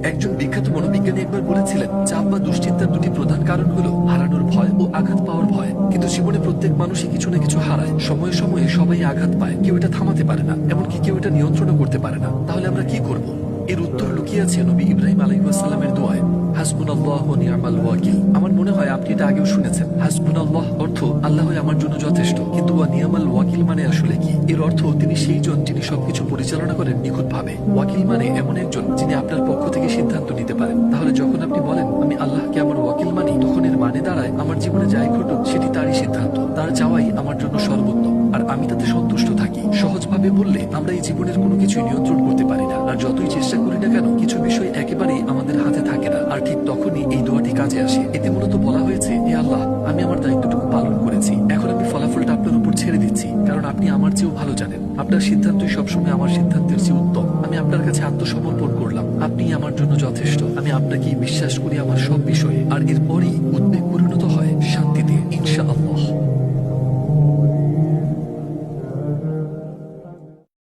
একজন বিখ্যাত মনোবিজ্ঞানী একবার বলেছিলেন, চাপ বা দুশ্চিন্তার দুটি প্রধান কারণ হলো হারানোর ভয় ও আঘাত পাওয়ার ভয়। কিন্তু জীবনে প্রত্যেক মানুষই কিছু না কিছু হারায়। সময়ে সময়ে সবাই আঘাত পায়, কেউ এটা থামাতে পারে না, এমনকি কেউ এটা নিয়ন্ত্রণ করতে পারে না। তাহলে আমরা কি করব? এর উত্তর লুকিয়ে আছে নবী ইব্রাহিম আলাইহিস সালামের দোয়ায়, হাসবুনাল্লাহু ওয়া নি'মাল ওয়াকিল। আমার মনে হয় আপনি এটা আগেও শুনেছেন। হাসবুনাল্লাহ অর্থ আল্লাহই আমার জন্য যথেষ্ট, কিন্তু ওয়া নি'মাল ওয়াকিল মানে আসলে কি? এর অর্থ তিনি সেই জন যিনি সবকিছু পরিচালনা করেন নিখুঁতভাবে। ওয়াকিল মানে এমন একজন যিনি আপনার পক্ষ থেকে সিদ্ধান্ত নিতে পারেন। তাহলে যখন আপনি বলেন আমি আল্লাহকে আমার ওয়াকিল মানি, তখন এর মানে দাঁড়ায় আমার জীবনে যাই ঘটুক সেটি তারই সিদ্ধান্ত, তার চাওয়াই আমার জন্য সর্বোত্তম, আর আমি তাতে সন্তুষ্ট থাকি। সহজভাবে বললে আমরা এই জীবনের কোনো কিছুই নিয়ন্ত্রণ করতে পারি না, আর যতই চেষ্টা করি না কেন কিছু বিষয় একেবারেই আমাদের হাতে থাকে না। আর ঠিক তখনই এই দোয়াটি কাজে আসে। এতে মূলত বলা হয়েছে, হে আল্লাহ, আমি আমার দায়িত্বটুকু পালন করেছি, এখন আমি ফলাফলটা আপনার উপর ছেড়ে দিচ্ছি, কারণ আপনি আমার চেয়েও ভালো জানেন। আপনার সিদ্ধান্তই সবসময় আমার সিদ্ধান্তের চেয়ে উত্তম। আমি আপনার কাছে আত্মসমর্পণ করলাম, আপনি আমার জন্য যথেষ্ট। আমি আপনাকেই বিশ্বাস করি আমার সব বিষয়ে। আর এরপরই উদ্বেগ পরিণত হয়